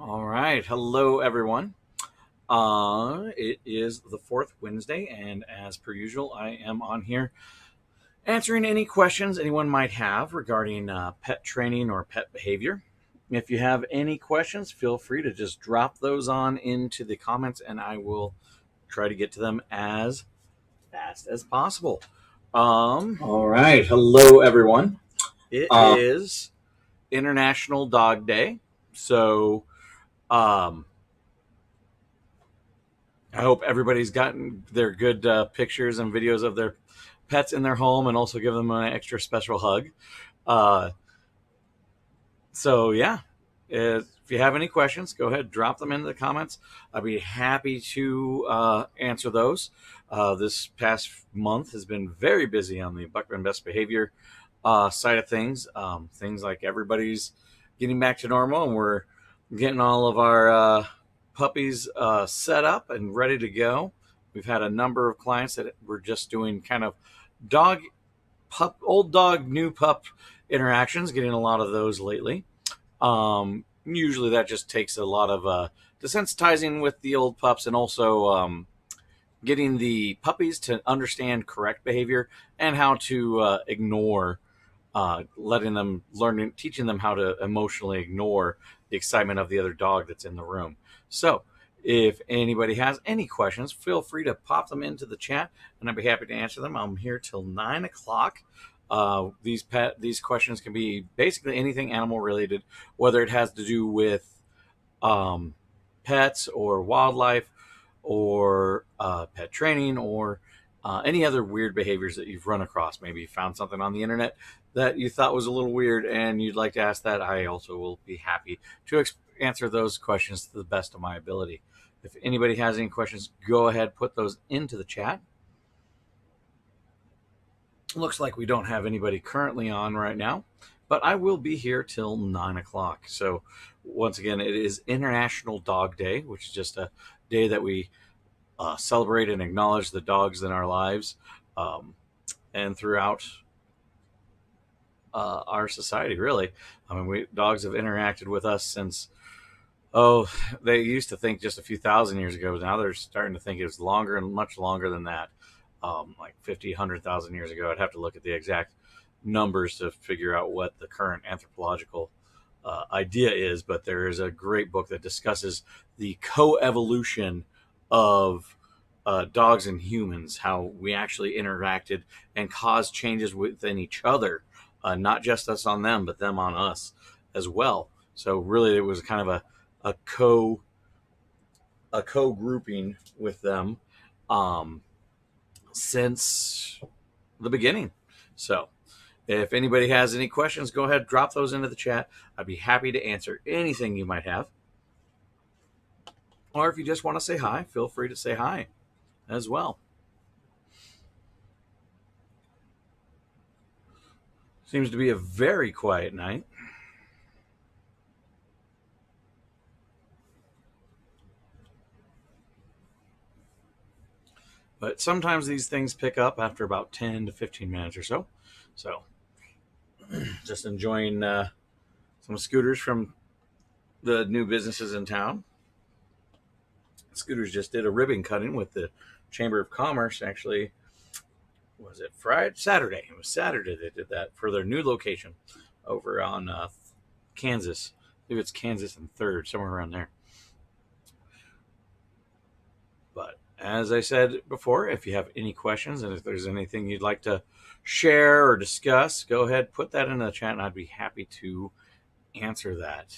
All right. Hello, everyone. It is the fourth Wednesday, and as per usual, I am on here answering any questions anyone might have regarding pet training or pet behavior. If you have any questions, feel free to just drop those on into the comments, and I will try to get to them as fast as possible. All right. Hello, everyone. It is International Dog Day, so um, I hope everybody's gotten their good pictures and videos of their pets in their home and also give them an extra special hug. Uh, so, yeah, if you have any questions, go ahead, drop them into the comments. I'd be happy to answer those. This past month has been very busy on the Buckman Best Behavior side of things. Things like everybody's getting back to normal, and we're getting all of our puppies set up and ready to go. We've had a number of clients that were just doing kind of dog old dog, new pup interactions, getting a lot of those lately. Usually that just takes a lot of desensitizing with the old pups and also getting the puppies to understand correct behavior and how to ignore, letting them learn, teaching them how to emotionally ignore the excitement of the other dog that's in the room. So, if anybody has any questions, feel free to pop them into the chat, and I'd be happy to answer them. I'm here till 9 o'clock. These questions can be basically anything animal related, whether it has to do with um, pets or wildlife or pet training or any other weird behaviors that you've run across. Maybe you found something on the internet that you thought was a little weird and you'd like to ask that. I also will be happy to answer those questions to the best of my ability. If anybody has any questions, go ahead, put those into the chat. Looks like we don't have anybody currently on right now, but I will be here till 9 o'clock. So, once again, it is International Dog Day, which is just a day that we celebrate and acknowledge the dogs in our lives and throughout our society, really. I mean, dogs have interacted with us since, they used to think just a few thousand years ago, but now they're starting to think it was longer and much longer than that. Like 50, 100,000 years ago. I'd have to look at the exact numbers to figure out what the current anthropological idea is, but there is a great book that discusses the coevolution of dogs and humans, how we actually interacted and caused changes within each other, not just us on them, but them on us as well. So really, it was kind of a co grouping with them since the beginning. So if anybody has any questions, go ahead, drop those into the chat. I'd be happy to answer anything you might have. Or if you just want to say hi, feel free to say hi as well. Seems to be a very quiet night. But sometimes these things pick up after about 10 to 15 minutes or so. So just enjoying some scooters from the new businesses in town. Scooters just did a ribbon cutting with the Chamber of Commerce. Actually, was it Friday? Saturday. It was Saturday they did that for their new location over on Kansas. I believe it's Kansas and 3rd, somewhere around there. But as I said before, if you have any questions and if there's anything you'd like to share or discuss, go ahead, put that in the chat, and I'd be happy to answer that.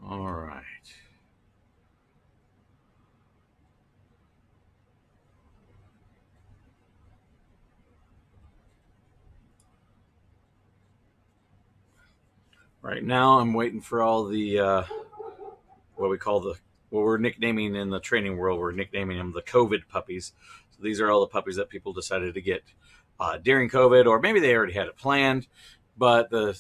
All right. Right now, I'm waiting for all the what we call what we're nicknaming in the training world. We're nicknaming them the COVID puppies. So these are all the puppies that people decided to get during COVID, or maybe they already had it planned. But the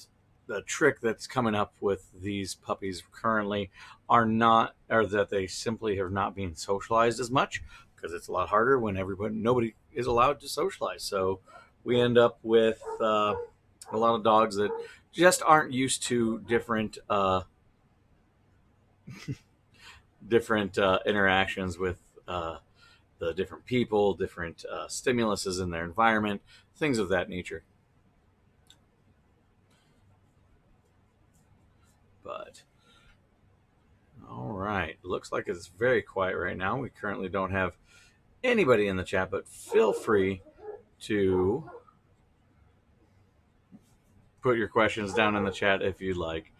trick that's coming up with these puppies currently are that they simply have not been socialized as much because it's a lot harder when nobody is allowed to socialize. So we end up with a lot of dogs that just aren't used to different interactions with the different people, different stimuluses in their environment, things of that nature. But all right, looks like it's very quiet right now. We currently don't have anybody in the chat, but feel free to put your questions down in the chat if you'd like.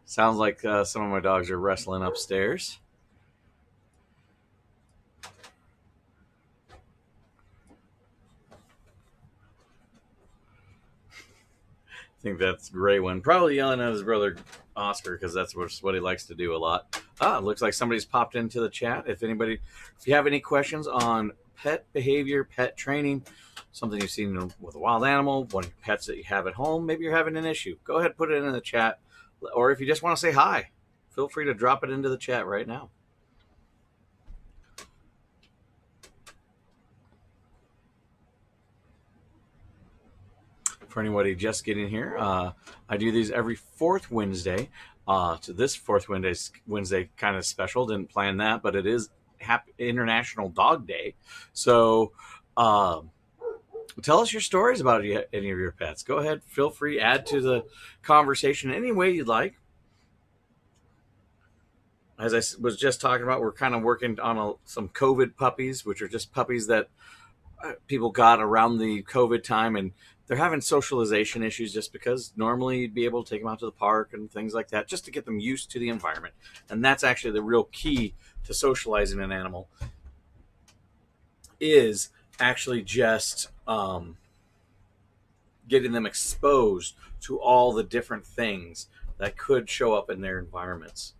Sounds like some of my dogs are wrestling upstairs. I think that's Gray One. Probably yelling at his brother Oscar because that's what he likes to do a lot. Looks like somebody's popped into the chat. If you have any questions on pet behavior, pet training, something you've seen with a wild animal, one of your pets that you have at home, maybe you're having an issue, go ahead and put it in the chat. Or if you just want to say hi, feel free to drop it into the chat right now. For anybody just getting here, I do these every fourth Wednesday. To this fourth Wednesday kind of special. Didn't plan that, but it is International Dog Day. So tell us your stories about any of your pets. Go ahead, feel free, add to the conversation any way you'd like. As I was just talking about, we're kind of working on some COVID puppies, which are just puppies that people got around the COVID time, and they're having socialization issues just because normally you'd be able to take them out to the park and things like that just to get them used to the environment. And that's actually the real key to socializing an animal, is actually just getting them exposed to all the different things that could show up in their environments.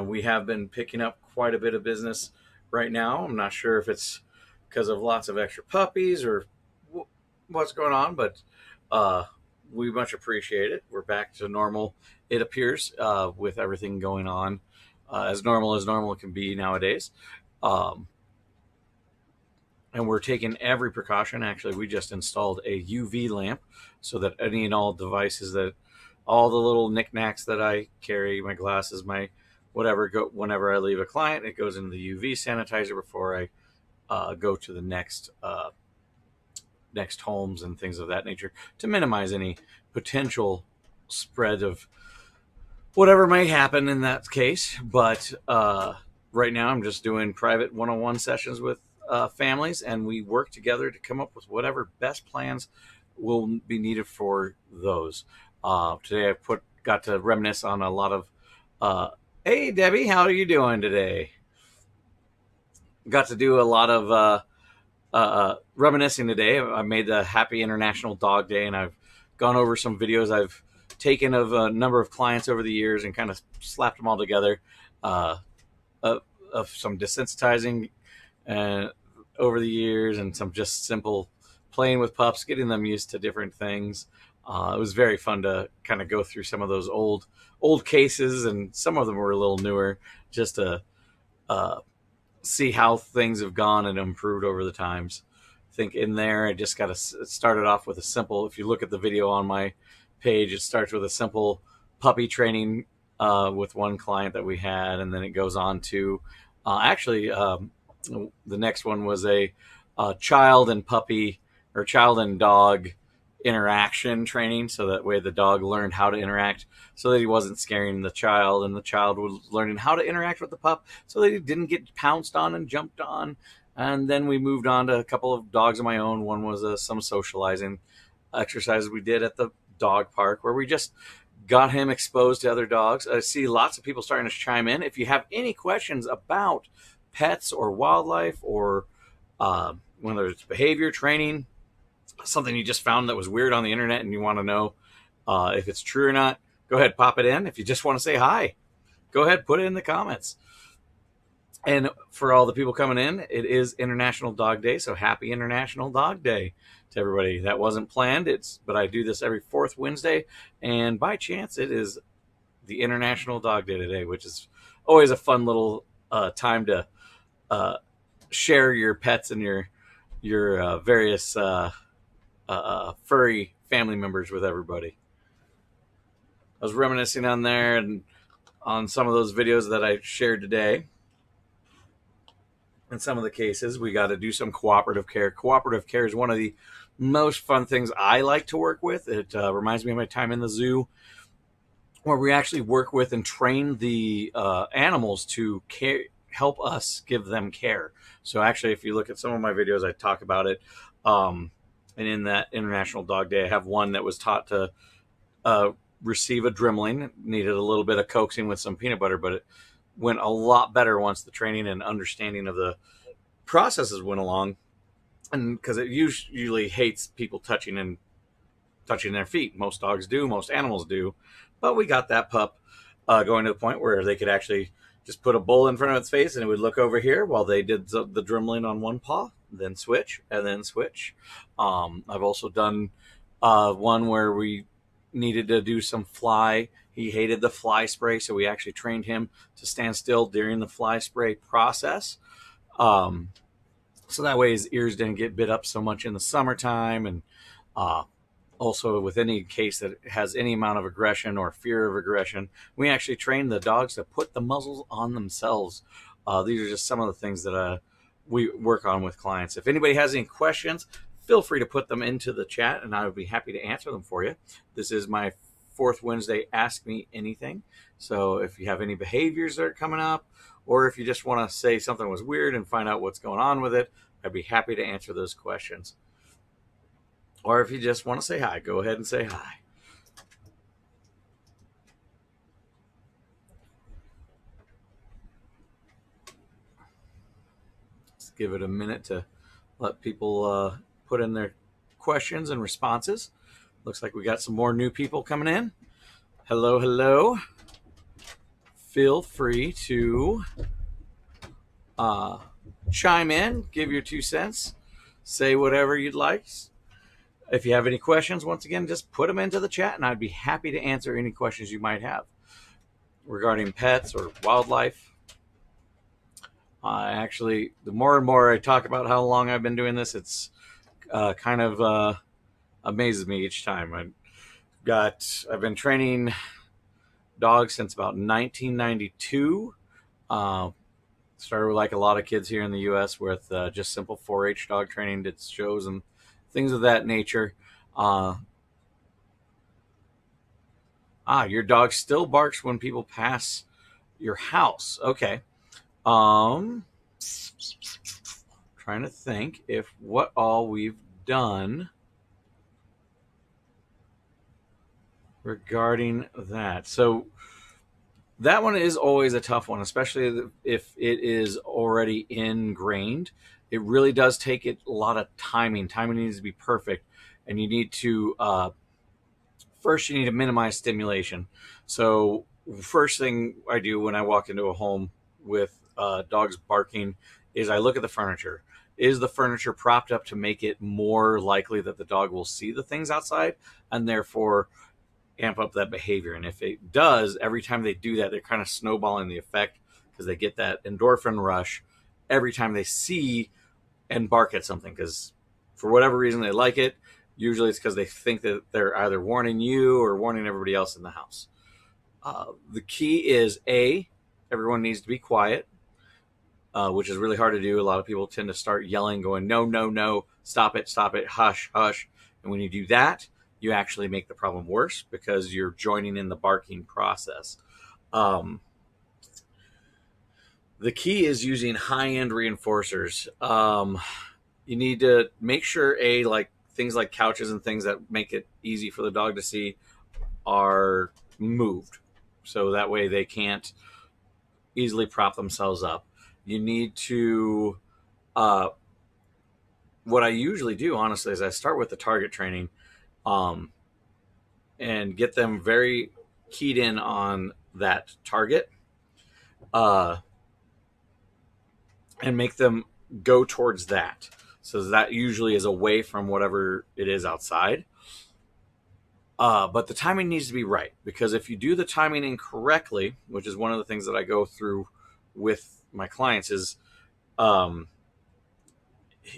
We have been picking up quite a bit of business right now. I'm not sure if it's because of lots of extra puppies or what's going on, but we much appreciate it. We're back to normal, it appears, with everything going on, as normal can be nowadays. And we're taking every precaution. Actually, we just installed a UV lamp so that any and all devices, that all the little knickknacks that I carry, my glasses, my whatever, whenever I leave a client, it goes into the UV sanitizer before I go to the next homes and things of that nature, to minimize any potential spread of whatever may happen in that case. But right now I'm just doing private one-on-one sessions with families, and we work together to come up with whatever best plans will be needed for those. Today I got to reminisce on a lot of hey, Debbie, how are you doing today? Got to do a lot of reminiscing today. I made the Happy International Dog Day, and I've gone over some videos I've taken of a number of clients over the years and kind of slapped them all together, of some desensitizing over the years, and some just simple playing with pups, getting them used to different things. It was very fun to kind of go through some of those old cases, and some of them were a little newer, just to see how things have gone and improved over the times. I think in there, I just got started off with a simple, if you look at the video on my page, it starts with a simple puppy training with one client that we had, and then it goes on to the next one was a child and puppy, or child and dog interaction training, so that way the dog learned how to interact, so that he wasn't scaring the child, and the child was learning how to interact with the pup so that he didn't get pounced on and jumped on. And then we moved on to a couple of dogs of my own. One was some socializing exercises we did at the dog park, where we just got him exposed to other dogs. I see lots of people starting to chime in. If you have any questions about pets or wildlife, or whether it's behavior training, something you just found that was weird on the internet and you want to know if it's true or not, go ahead, pop it in. If you just want to say hi, go ahead, put it in the comments. And for all the people coming in, it is International Dog Day, so happy International Dog Day to everybody. That wasn't planned, but I do this every fourth Wednesday, and by chance it is the International Dog Day today, which is always a fun little time to share your pets and your various furry family members with everybody. I was reminiscing on there and on some of those videos that I shared today. In some of the cases, we got to do some cooperative care. Cooperative care is one of the most fun things I like to work with. It reminds me of my time in the zoo, where we actually work with and train the animals to care, help us give them care. So actually, if you look at some of my videos, I talk about it. And in that International Dog Day, I have one that was taught to receive a Dremling. Needed a little bit of coaxing with some peanut butter, but it went a lot better once the training and understanding of the processes went along. And because it usually hates people touching their feet. Most dogs do, most animals do. But we got that pup going to the point where they could actually just put a bowl in front of its face and it would look over here while they did the Dremling on one paw, then switch, and then switch. I've also done one where we needed to do some fly. He hated the fly spray, so we actually trained him to stand still during the fly spray process. So that way his ears didn't get bit up so much in the summertime. And also with any case that has any amount of aggression or fear of aggression, we actually train the dogs to put the muzzles on themselves. These are just some of the things that we work on with clients. If anybody has any questions, feel free to put them into the chat and I would be happy to answer them for you. This is my fourth Wednesday Ask Me Anything. So if you have any behaviors that are coming up, or if you just want to say something was weird and find out what's going on with it, I'd be happy to answer those questions. Or if you just want to say hi, go ahead and say hi. Let's give it a minute to let people put in their questions and responses. Looks like we got some more new people coming in. Hello, hello. Feel free to chime in, give your 2 cents, say whatever you'd like. If you have any questions, once again, just put them into the chat and I'd be happy to answer any questions you might have regarding pets or wildlife. Actually, the more and more I talk about how long I've been doing this, it's kind of amazes me each time. I've been training dogs since about 1992. Started with, like a lot of kids here in the U.S., with just simple 4-H dog training, did shows and things of that nature. Your dog still barks when people pass your house. Okay. Trying to think if what all we've done regarding that. So that one is always a tough one, especially if it is already ingrained. It really does take a lot of timing. Timing needs to be perfect, and you need to first you need to minimize stimulation. So first thing I do when I walk into a home with dogs barking is I look at the furniture. Is the furniture propped up to make it more likely that the dog will see the things outside and therefore amp up that behavior? And if it does, every time they do that, they're kind of snowballing the effect because they get that endorphin rush every time they see and bark at something, because for whatever reason they like it. Usually it's because they think that they're either warning you or warning everybody else in the house. The key is everyone needs to be quiet, which is really hard to do. A lot of people tend to start yelling, going, no, no, no, stop it, hush, hush. And when you do that, you actually make the problem worse because you're joining in the barking process. The key is using high-end reinforcers. You need to make sure, like things like couches and things that make it easy for the dog to see are moved. So that way they can't easily prop themselves up. You need to, what I usually do, honestly, is I start with the target training and get them very keyed in on that target and make them go towards that. So that usually is away from whatever it is outside. But the timing needs to be right, because if you do the timing incorrectly, which is one of the things that I go through with my clients, is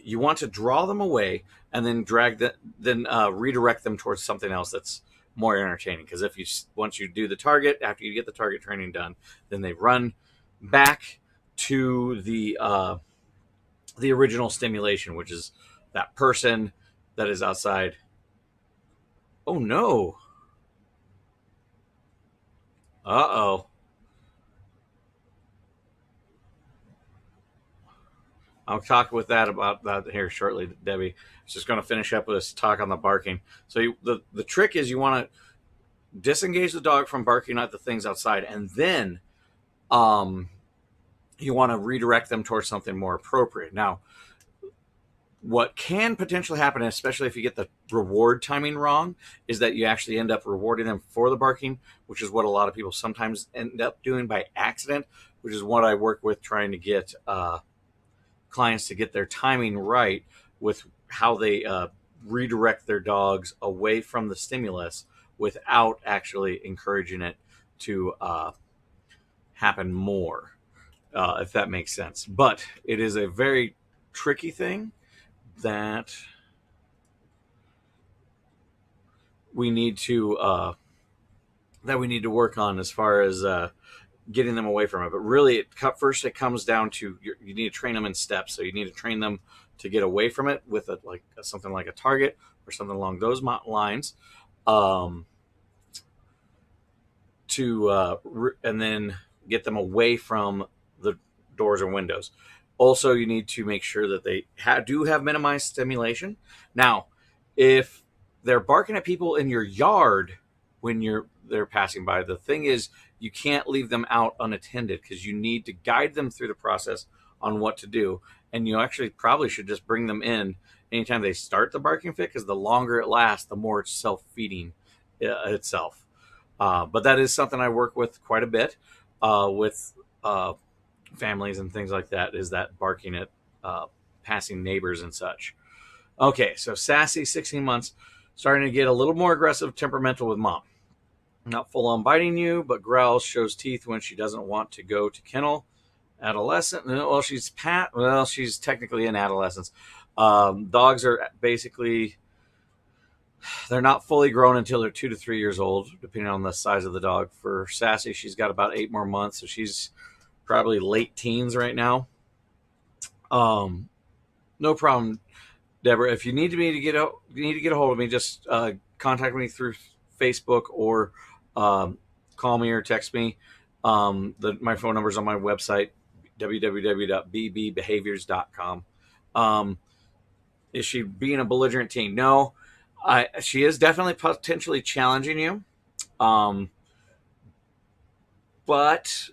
you want to draw them away and then redirect them towards something else that's more entertaining. Because if you once you do the target, after you get the target training done, then they run back to the original stimulation, which is that person that is outside. Oh no. Uh-oh. I'll talk with that about that here shortly, Debbie. I was just going to finish up with this talk on the barking. So the trick is you want to disengage the dog from barking at the things outside, and then you want to redirect them towards something more appropriate. Now, what can potentially happen, especially if you get the reward timing wrong, is that you actually end up rewarding them for the barking, which is what a lot of people sometimes end up doing by accident, which is what I work with, trying to get clients to get their timing right with how they redirect their dogs away from the stimulus without actually encouraging it to happen more, if that makes sense. But it is a very tricky thing that we need to work on as far as getting them away from it. But really, first it comes down to you need to train them in steps. So you need to train them to get away from it with something like a target or something along those lines, and then get them away from the doors or windows. Also, you need to make sure that they do have minimized stimulation. Now, if they're barking at people in your yard when they're passing by, the thing is you can't leave them out unattended, because you need to guide them through the process on what to do. And you actually probably should just bring them in anytime they start the barking fit, because the longer it lasts, the more it's self-feeding itself. But that is something I work with quite a bit with families and things like that, is that barking at passing neighbors and such. Okay, so Sassy, 16 months, starting to get a little more aggressive, temperamental with mom. Not full on biting you, but growls, shows teeth when she doesn't want to go to kennel. Adolescent, well, she's technically in adolescence. Dogs are basically, they're not fully grown until they're 2 to 3 years old, depending on the size of the dog. For Sassy, she's got about 8 more months, so she's probably late teens right now. No problem, Deborah. If you need me to get a hold of me, just contact me through Facebook or call me or text me. My phone number is on my website, www.bbbehaviors.com. Is she being a belligerent teen? No, she is definitely potentially challenging you. But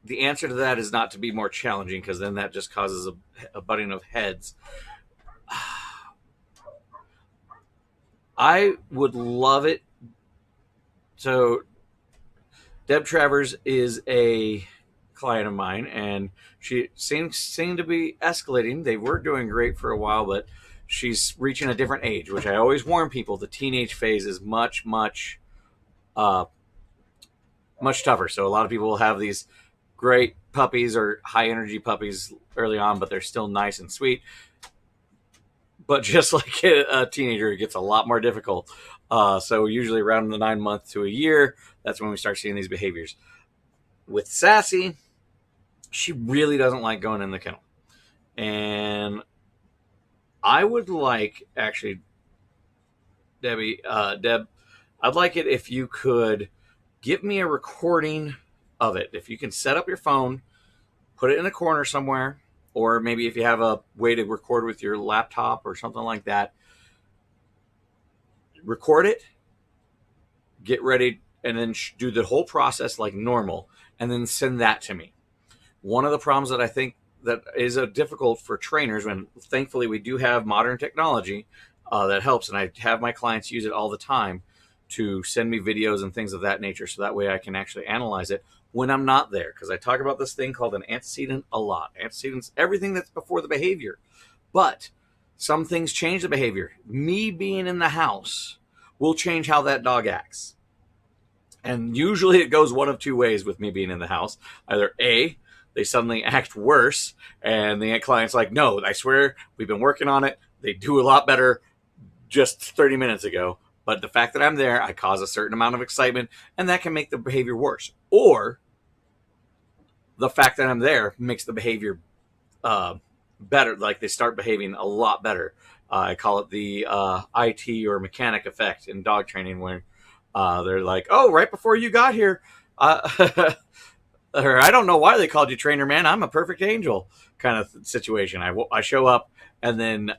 the answer to that is not to be more challenging, because then that just causes a butting of heads. I would love it. So Deb Travers is a client of mine, and she seems to be escalating. They were doing great for a while, but she's reaching a different age, which I always warn people. The teenage phase is much tougher. So a lot of people will have these great puppies or high energy puppies early on, but they're still nice and sweet. But just like a teenager, it gets a lot more difficult. So usually around the 9 months to a year, that's when we start seeing these behaviors. With Sassy, she really doesn't like going in the kennel. And I would like, actually, Deb, I'd like it if you could give me a recording of it. If you can set up your phone, put it in a corner somewhere, or maybe if you have a way to record with your laptop or something like that, record it, get ready, and then do the whole process like normal, and then send that to me. One of the problems that I think that is difficult for trainers, when thankfully we do have modern technology that helps, and I have my clients use it all the time to send me videos and things of that nature, so that way I can actually analyze it when I'm not there. Because I talk about this thing called an antecedent a lot. Antecedents, everything that's before the behavior. But some things change the behavior. Me being in the house will change how that dog acts. And usually it goes one of two ways with me being in the house. Either A, they suddenly act worse, and the client's like, no, I swear we've been working on it, they do a lot better just 30 minutes ago, but the fact that I'm there, I cause a certain amount of excitement, and that can make the behavior worse. Or the fact that I'm there makes the behavior better, like they start behaving a lot better. I call it the IT or mechanic effect in dog training, where they're like, oh, right before you got here, or I don't know why they called you trainer, man, I'm a perfect angel kind of situation. I show up, and then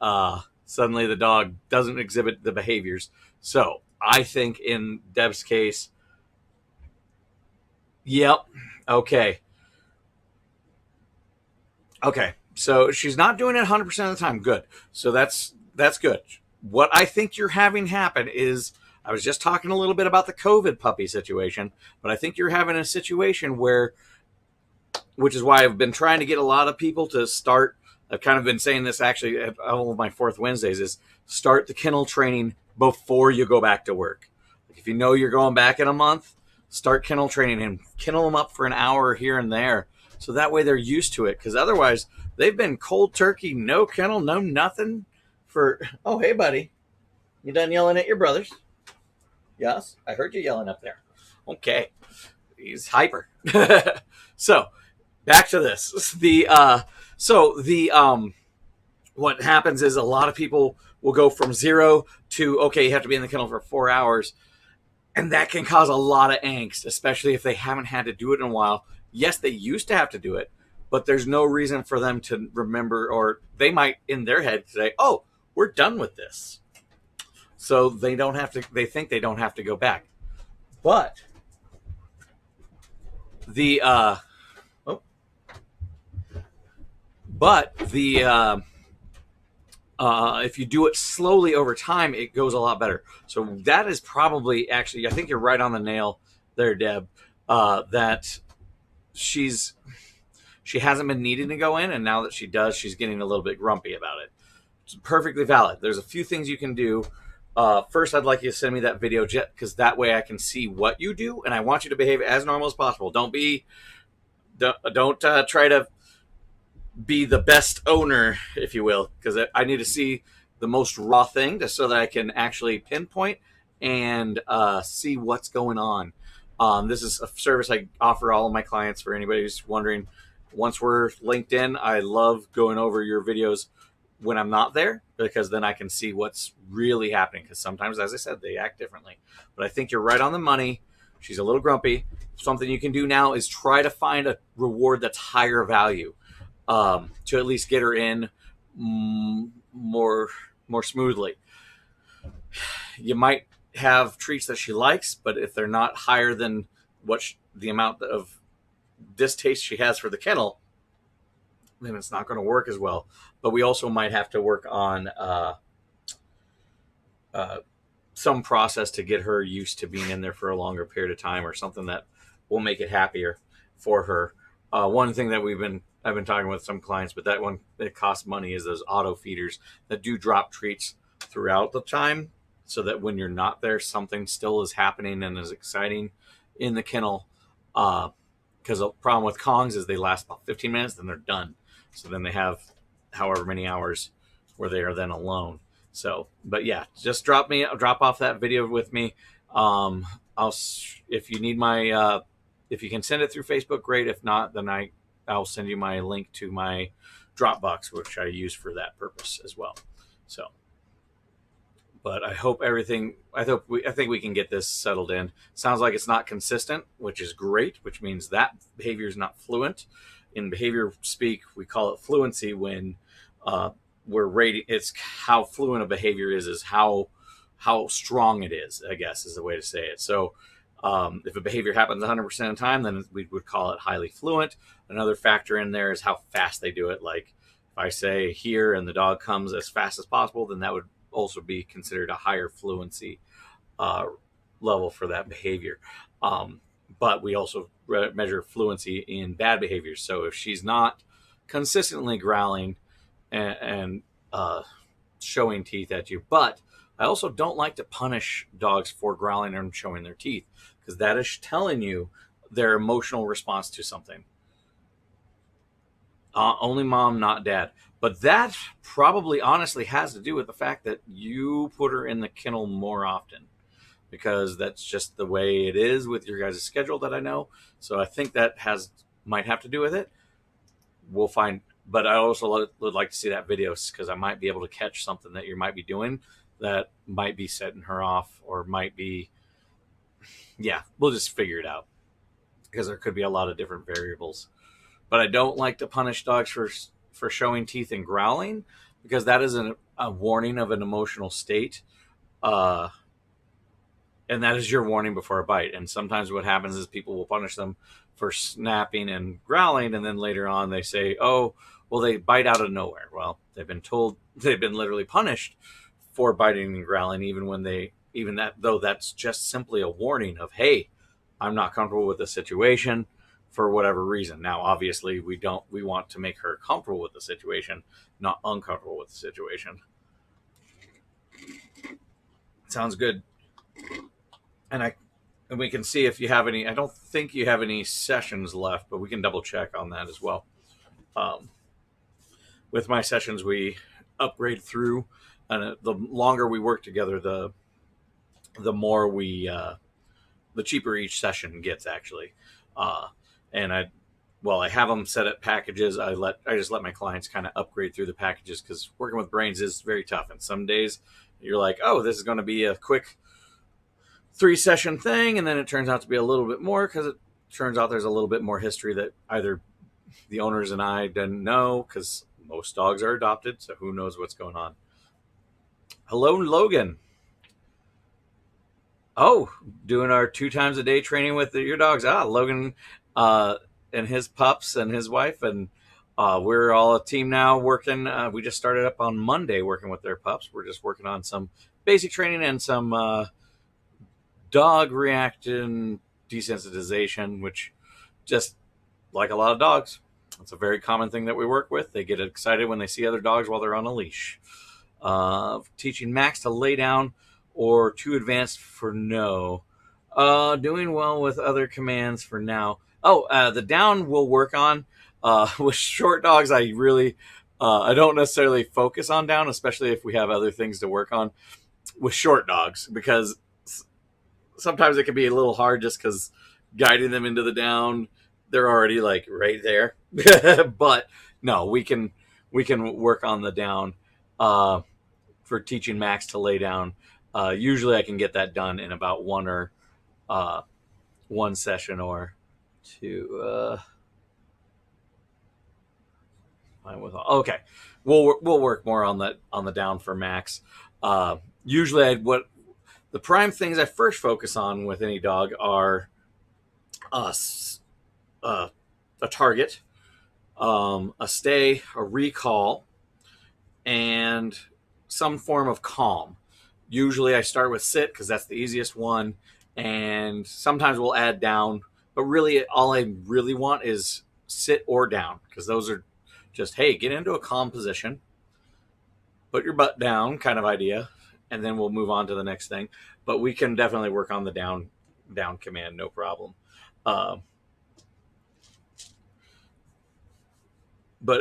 suddenly the dog doesn't exhibit the behaviors. So I think in Deb's case, yep, okay. Okay, so she's not doing it 100% of the time. Good. So that's good. What I think you're having happen is, I was just talking a little bit about the COVID puppy situation, but I think you're having a situation where, which is why I've been trying to get a lot of people to start. I've kind of been saying this actually at all of my fourth Wednesdays, is start the kennel training before you go back to work. If you know you're going back in a month, start kennel training and kennel them up for an hour here and there. So that way they're used to it. Because otherwise, they've been cold turkey, no kennel, no nothing for. Oh, hey, buddy. You done yelling at your brothers? Yes, I heard you yelling up there. Okay. He's hyper. So back to this. What happens is a lot of people will go from 0 to, okay, you have to be in the kennel for 4 hours. And that can cause a lot of angst, especially if they haven't had to do it in a while. Yes, they used to have to do it, but there's no reason for them to remember, or they might in their head say, oh, we're done with this. So they think they don't have to go back. But the if you do it slowly over time, it goes a lot better. So that is probably, actually, I think you're right on the nail there, Deb, that she hasn't been needing to go in, and now that she does, she's getting a little bit grumpy about it. It's perfectly valid. There's a few things you can do. First, I'd like you to send me that video, Jet, because that way I can see what you do, and I want you to behave as normal as possible. Don't try to be the best owner, if you will, because I need to see the most raw thing, just so that I can actually pinpoint and see what's going on. This is a service I offer all of my clients. For anybody who's wondering, once we're linked in, I love going over your videos when I'm not there, because then I can see what's really happening. Because sometimes, as I said, they act differently. But I think you're right on the money. She's a little grumpy. Something you can do now is try to find a reward that's higher value, to at least get her in more smoothly. You might have treats that she likes, but if they're not higher than the amount of distaste she has for the kennel, then it's not going to work as well. But we also might have to work on some process to get her used to being in there for a longer period of time, or something that will make it happier for her. One thing that I've been talking with some clients, but that one, it costs money, is those auto feeders that do drop treats throughout the time, so that when you're not there, something still is happening and is exciting in the kennel. Because the problem with Kongs is they last about 15 minutes, then they're done. So then they have however many hours where they are then alone. So, but yeah, just drop off that video with me. If you need if you can send it through Facebook, great. If not, then I'll send you my link to my Dropbox, which I use for that purpose as well. So, but I hope I think we can get this settled in. Sounds like it's not consistent, which is great, which means that behavior is not fluent. In behavior speak, we call it fluency when we're rating. It's how fluent a behavior is how strong it is, I guess, is the way to say it. So if a behavior happens 100% of the time, then we would call it highly fluent. Another factor in there is how fast they do it. Like if I say here and the dog comes as fast as possible, then that would also be considered a higher fluency level for that behavior. But we also measure fluency in bad behaviors. So if she's not consistently growling and showing teeth at you, but I also don't like to punish dogs for growling and showing their teeth, because that is telling you their emotional response to something. Only mom, not dad. But that probably honestly has to do with the fact that you put her in the kennel more often, because that's just the way it is with your guys' schedule that I know. So I think that might have to do with it. We'll find. But I also would like to see that video, because I might be able to catch something that you might be doing that might be setting her off, or might be, yeah, we'll just figure it out, because there could be a lot of different variables. But I don't like to punish dogs for showing teeth and growling, because that is a warning of an emotional state. And that is your warning before a bite. And sometimes what happens is people will punish them for snapping and growling, and then later on they say, oh, well, they bite out of nowhere. Well, they've been literally punished for biting and growling, though that's just simply a warning of, hey, I'm not comfortable with the situation for whatever reason. Now, obviously, we want to make her comfortable with the situation, not uncomfortable with the situation. Sounds good. And we can see if you have any. I don't think you have any sessions left, but we can double check on that as well. With my sessions, we upgrade through, and the longer we work together, the more the cheaper each session gets, actually. And I have them set at packages. I just let my clients kind of upgrade through the packages, because working with brains is very tough. And some days you're like, oh, this is going to be a quick 3-session thing, and then it turns out to be a little bit more, because it turns out there's a little bit more history that either the owners and I didn't know, because most dogs are adopted, so who knows what's going on. Hello, Logan. Oh, doing our 2 times a day training with your dogs. Logan and his pups and his wife, and we're all a team now working. We just started up on Monday working with their pups. We're just working on some basic training and some dog reaction desensitization, which, just like a lot of dogs, it's a very common thing that we work with. They get excited when they see other dogs while they're on a leash. Teaching Max to lay down or too advanced for no. Doing well with other commands for now. The down we'll work on. With short dogs, I don't necessarily focus on down, especially if we have other things to work on with short dogs, because sometimes it can be a little hard, just because guiding them into the down, they're already like right there. But no, we can work on the down for teaching Max to lay down. Usually I can get that done in about one session or two. Okay, we'll work more on the down for Max. Usually what the prime things I first focus on with any dog are a target, a stay, a recall, and some form of calm. Usually I start with sit, because that's the easiest one, and sometimes we'll add down, but really all I really want is sit or down, because those are just, hey, get into a calm position, put your butt down kind of idea, and then we'll move on to the next thing. But we can definitely work on the down command, no problem. But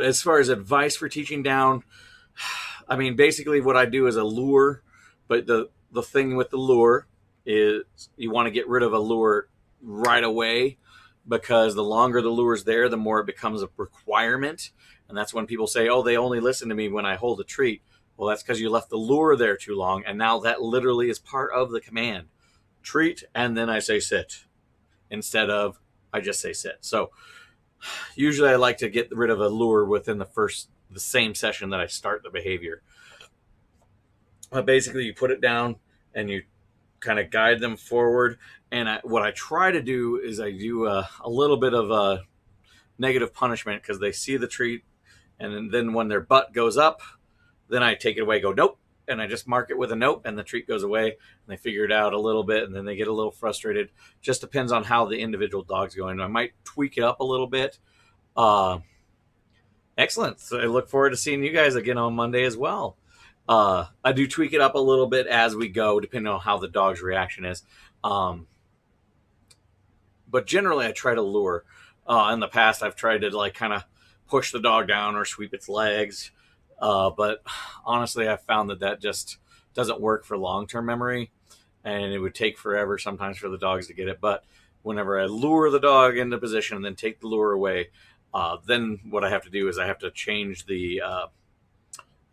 as far as advice for teaching down, I mean, basically what I do is a lure, but the thing with the lure is you want to get rid of a lure right away, because the longer the lure's there, the more it becomes a requirement. And that's when people say, oh, they only listen to me when I hold a treat. Well, that's because you left the lure there too long, and now that literally is part of the command. Treat, and then I say sit, instead of I just say sit. So usually I like to get rid of a lure within the same session that I start the behavior. Basically, you put it down and you kind of guide them forward. And what I try to do is I do a little bit of a negative punishment, because they see the treat, and then when their butt goes up, then I take it away, go nope, and I just mark it with a nope, and the treat goes away, and they figure it out a little bit, and then they get a little frustrated. Just depends on how the individual dog's going. I might tweak it up a little bit. Excellent. So I look forward to seeing you guys again on Monday as well. I do tweak it up a little bit as we go, depending on how the dog's reaction is. But generally I try to lure. In the past, I've tried to kind of push the dog down or sweep its legs. But honestly, I found that just doesn't work for long-term memory, and it would take forever sometimes for the dogs to get it. But whenever I lure the dog into position and then take the lure away, then what I have to do is I have to change the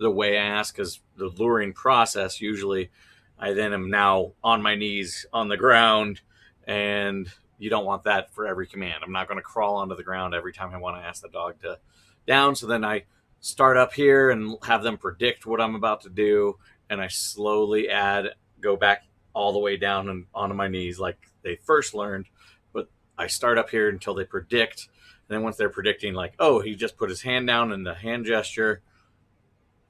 way I ask, because the luring process, usually I then am now on my knees on the ground, and you don't want that for every command. I'm not going to crawl onto the ground every time I want to ask the dog to down. So then I start up here and have them predict what I'm about to do, and I slowly go back all the way down and onto my knees like they first learned. But I start up here until they predict, and then once they're predicting, like, oh, he just put his hand down in the hand gesture,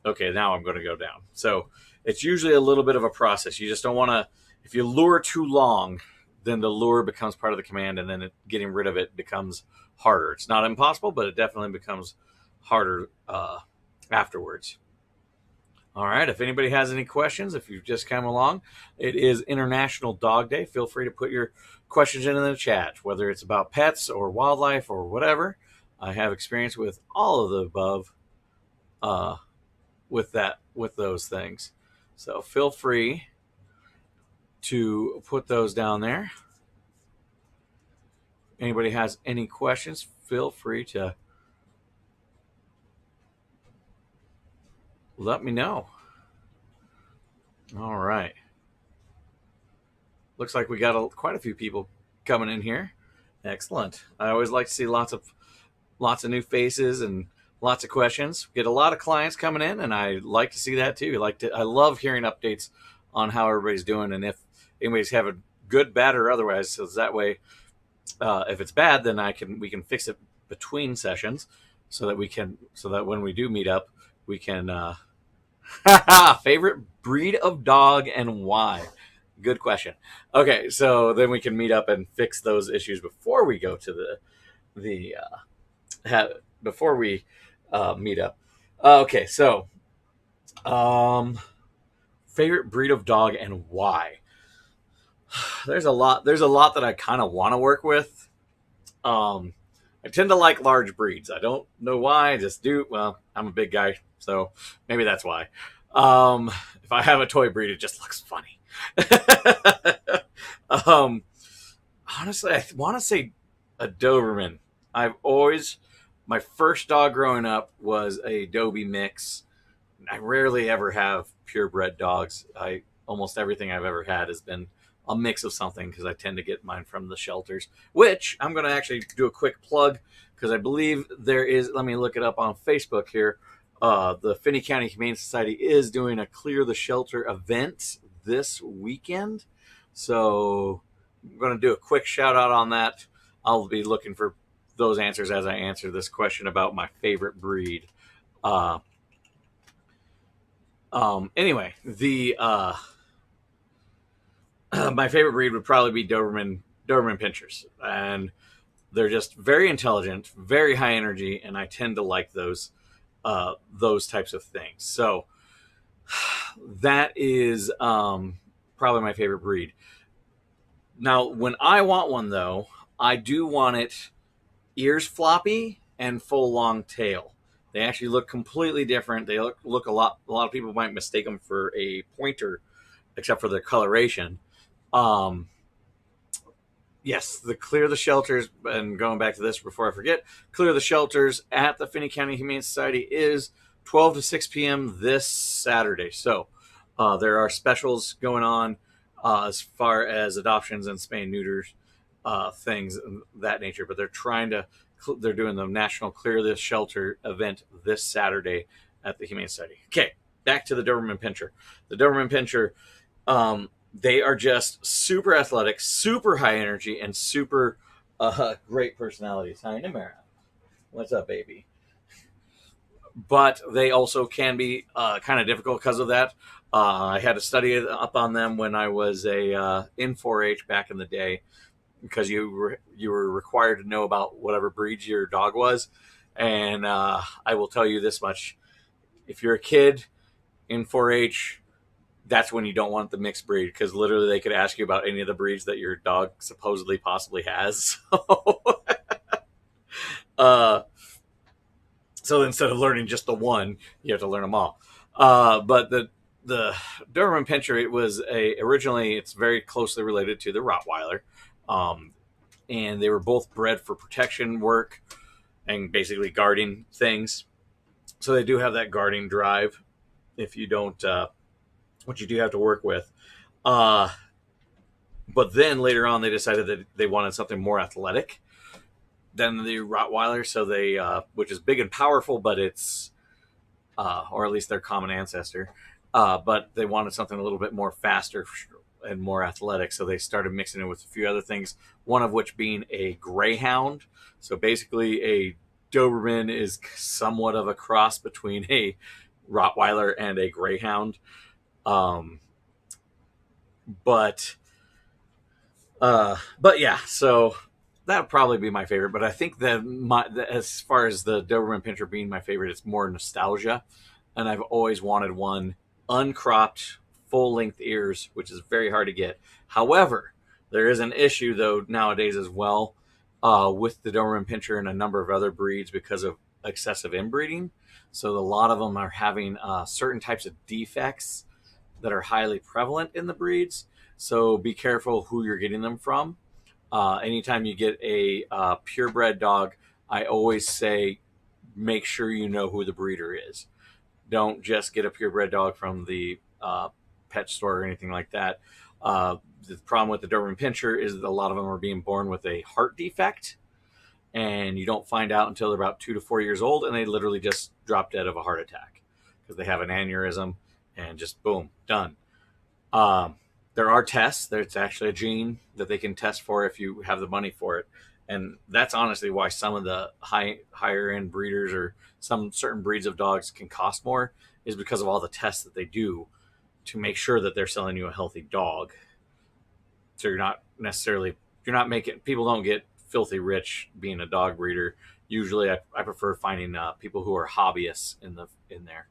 okay, now I'm going to go down. So it's usually a little bit of a process. You just don't want to, if you lure too long, then the lure becomes part of the command, and then getting rid of it becomes harder. It's not impossible, but it definitely becomes harder afterwards. All right, if anybody has any questions, if you've just come along, it is International Dog Day. Feel free to put your questions in the chat, whether it's about pets or wildlife or whatever. I have experience with all of the above with those things. So feel free to put those down there. Anybody has any questions, feel free to let me know. All right. Looks like we got quite a few people coming in here. Excellent. I always like to see lots of new faces and lots of questions. Get a lot of clients coming in, and I like to see that too. I love hearing updates on how everybody's doing, and if anybody's having good, bad, or otherwise. So that way, if it's bad, then we can fix it between sessions, so that when we do meet up, we can. Favorite breed of dog and why? Good question. Okay, so then we can meet up and fix those issues before we go to before we meet up. Okay, so favorite breed of dog and why? There's a lot that I kind of want to work with. I tend to like large breeds. I don't know why. I just do. Well, I'm a big guy, so maybe that's why. If I have a toy breed, it just looks funny. Honestly, I want to say a Doberman. My first dog growing up was a Dobie mix. I rarely ever have purebred dogs. Almost everything I've ever had has been a mix of something, because I tend to get mine from the shelters, which I'm going to actually do a quick plug, because I believe there is, let me look it up on Facebook here. The Finney County Humane Society is doing a Clear the Shelter event this weekend. So I'm going to do a quick shout out on that. I'll be looking for those answers as I answer this question about my favorite breed. Anyway, my favorite breed would probably be Doberman Pinschers, and they're just very intelligent, very high energy, and I tend to like those types of things. So that is probably my favorite breed. Now, when I want one, though, I do want it ears floppy and full long tail. They actually look completely different. They look a lot of people might mistake them for a pointer, except for their coloration. Yes, the Clear the Shelters, and going back to this before I forget, Clear the Shelters at the Finney County Humane Society is 12 to 6 p.m. this Saturday. So there are specials going on as far as adoptions and spay and neuters, things of that nature. But they're doing the National Clear the Shelter event this Saturday at the Humane Society. Okay, back to the Doberman Pinscher. The Doberman Pinscher, they are just super athletic, super high energy, and super great personalities. Hi, Namara. What's up, baby? But they also can be kind of difficult because of that. I had to study up on them when I was in 4-H back in the day, because you were required to know about whatever breed your dog was. And I will tell you this much: if you're a kid in 4-H, that's when you don't want the mixed breed, because literally they could ask you about any of the breeds that your dog supposedly possibly has. So, So instead of learning just the one, you have to learn them all. But the Doberman Pinscher, it was originally, it's very closely related to the Rottweiler, um, and they were both bred for protection work and basically guarding things. So they do have that guarding drive. If you don't, what you do have to work with. Uh, but then later on, they decided that they wanted something more athletic than the Rottweiler. So they, which is big and powerful, but it's, or at least their common ancestor. But they wanted something a little bit more faster and more athletic. So they started mixing it with a few other things, one of which being a greyhound. So basically, a Doberman is somewhat of a cross between a Rottweiler and a greyhound. Um, but but yeah, so that would probably be my favorite. But I think as far as the Doberman Pinscher being my favorite, it's more nostalgia, and I've always wanted one uncropped, full length ears, which is very hard to get. However, there is an issue though nowadays as well with the Doberman Pinscher and a number of other breeds because of excessive inbreeding. So a lot of them are having certain types of defects that are highly prevalent in the breeds. So be careful who you're getting them from. Anytime you get a purebred dog, I always say make sure you know who the breeder is. Don't just get a purebred dog from the pet store or anything like that. The problem with the Doberman Pinscher is that a lot of them are being born with a heart defect, and you don't find out until they're about 2 to 4 years old, and they literally just drop dead of a heart attack because they have an aneurysm and just boom, done. Um, there are tests. There's actually a gene that they can test for if you have the money for it, and that's honestly why some of the higher end breeders or some certain breeds of dogs can cost more, is because of all the tests that they do to make sure that they're selling you a healthy dog. So you're not making, people don't get filthy rich being a dog breeder. Usually, I prefer finding people who are hobbyists in there.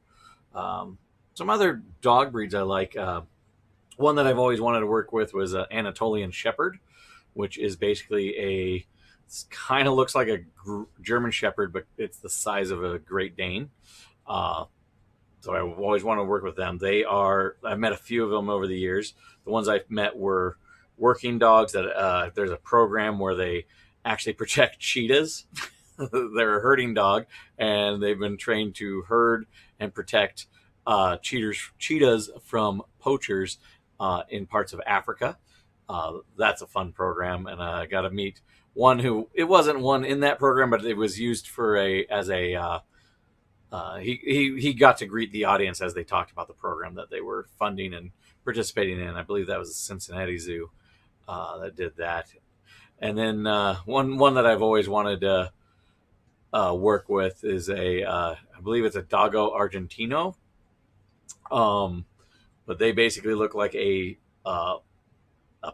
Some other dog breeds I like. One that I've always wanted to work with was an Anatolian Shepherd, which is basically kind of looks like a German Shepherd, but it's the size of a Great Dane. So I always want to work with them. I've met a few of them over the years. The ones I've met were working dogs that there's a program where they actually protect cheetahs. They're a herding dog, and they've been trained to herd and protect cheetahs from poachers in parts of Africa. That's a fun program, and I got to meet one who, it wasn't one in that program, but it was used for he got to greet the audience as they talked about the program that they were funding and participating in. I believe that was the Cincinnati Zoo that did that. And then one that I've always wanted to work with is I believe it's a Doggo Argentino. But they basically look like a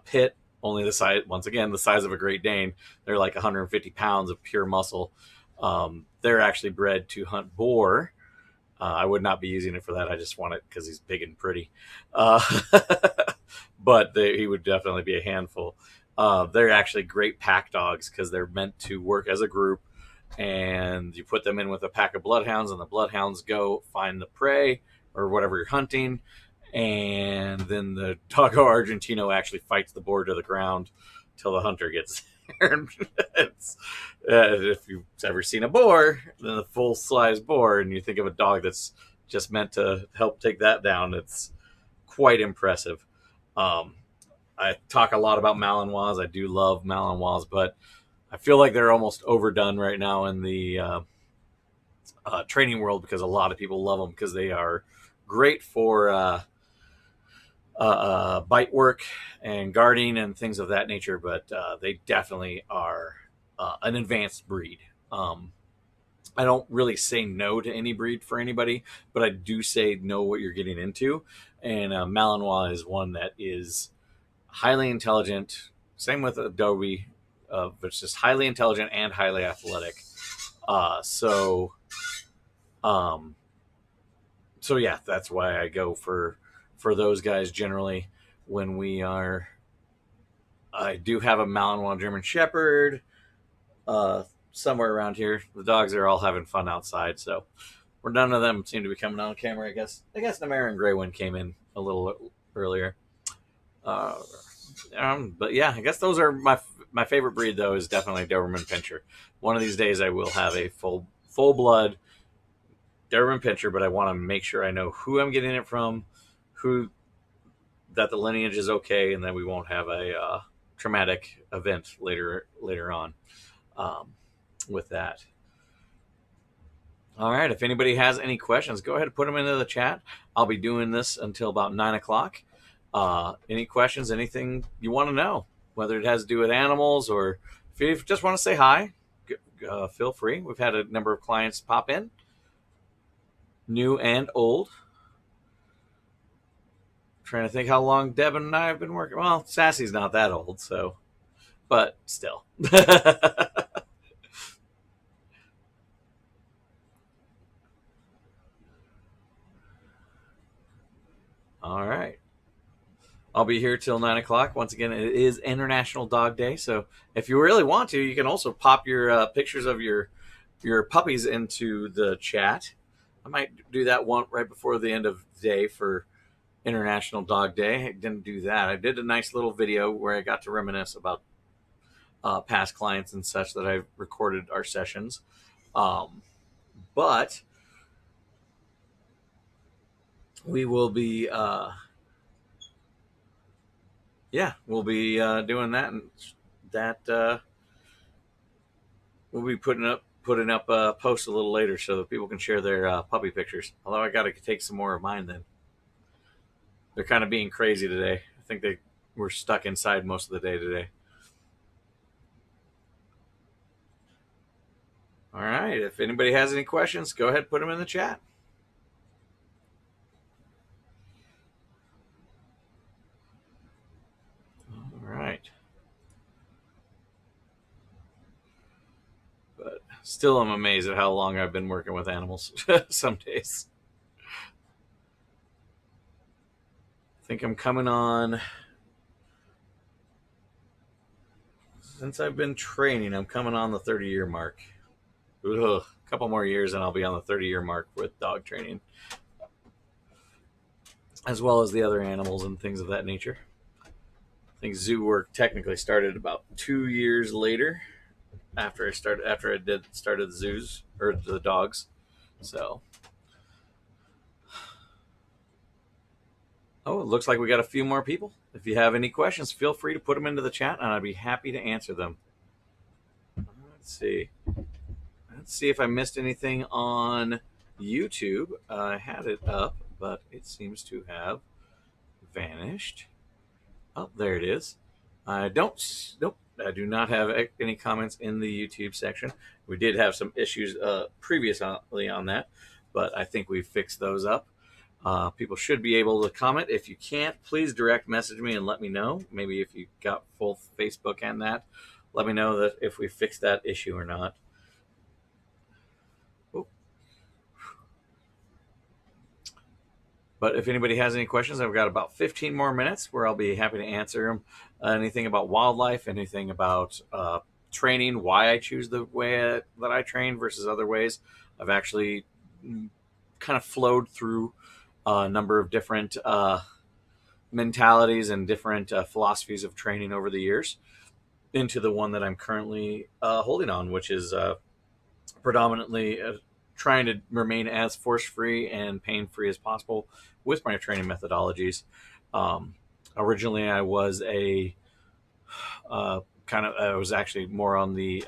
pit, only the size, once again, the size of a Great Dane. They're like 150 pounds of pure muscle. They're actually bred to hunt boar. I would not be using it for that. I just want it because he's big and pretty. But he would definitely be a handful. They're actually great pack dogs because they're meant to work as a group. And you put them in with a pack of bloodhounds, and the bloodhounds go find the prey or whatever you're hunting. And then the Doggo Argentino actually fights the boar to the ground till the hunter gets there. If you've ever seen a boar, then a full-size boar, and you think of a dog that's just meant to help take that down, it's quite impressive. I talk a lot about Malinois. I do love Malinois, but I feel like they're almost overdone right now in the training world because a lot of people love them because they are great for bite work and guarding and things of that nature, but they definitely are an advanced breed. I don't really say no to any breed for anybody, but I do say know what you're getting into. And Malinois is one that is highly intelligent. Same with Adobe, but it's just highly intelligent and highly athletic. So yeah, that's why I go for those guys generally when we are. I do have a Malinois German Shepherd. somewhere around here. The dogs are all having fun outside, so none of them seem to be coming on camera. I guess Namarin Greywind came in a little earlier. Uh, but yeah, I guess those are my favorite breed though is definitely Doberman Pinscher. One of these days I will have a full blood Doberman Pinscher, but I want to make sure I know who I'm getting it from, who that the lineage is okay, and that we won't have a traumatic event later on with that. All right. If anybody has any questions, go ahead and put them into the chat. I'll be doing this until about 9:00. Any questions, anything you want to know, whether it has to do with animals or if you just want to say hi, feel free. We've had a number of clients pop in, new and old. Trying to think how long Devin and I have been working. Well, Sassy's not that old, so, but still. All right. I'll be here till 9:00. Once again, it is International Dog Day, so if you really want to, you can also pop your pictures of your puppies into the chat. I might do that one right before the end of the day for International Dog Day. I didn't do that. I did a nice little video where I got to reminisce about past clients and such that I recorded our sessions. But we will be, we'll be doing that, and that we'll be putting up a post a little later so that people can share their puppy pictures. Although I got to take some more of mine then. They're kind of being crazy today. I think they were stuck inside most of the day today. All right. If anybody has any questions, go ahead and put them in the chat. All right. But still, I'm amazed at how long I've been working with animals some days. I think I'm coming on, since I've been training, I'm coming on the 30-year mark. Ugh, a couple more years and I'll be on the 30-year mark with dog training, as well as the other animals and things of that nature. I think zoo work technically started about 2 years later after I started the zoos or the dogs. So, oh, it looks like we got a few more people. If you have any questions, feel free to put them into the chat and I'd be happy to answer them. Let's see if I missed anything on YouTube. I had it up, but it seems to have vanished. Oh, there it is. Nope, I do not have any comments in the YouTube section. We did have some issues previously on that, but I think we've fixed those up. People should be able to comment. If you can't, please direct message me and let me know. Maybe if you got full Facebook and that, let me know that if we fixed that issue or not. But if anybody has any questions, I've got about 15 more minutes where I'll be happy to answer them. Anything about wildlife, anything about training, why I choose the way that I train versus other ways. I've actually kind of flowed through a number of different mentalities and different philosophies of training over the years into the one that I'm currently holding on, which is predominantly trying to remain as force-free and pain-free as possible with my training methodologies. Originally, I was I was actually more on the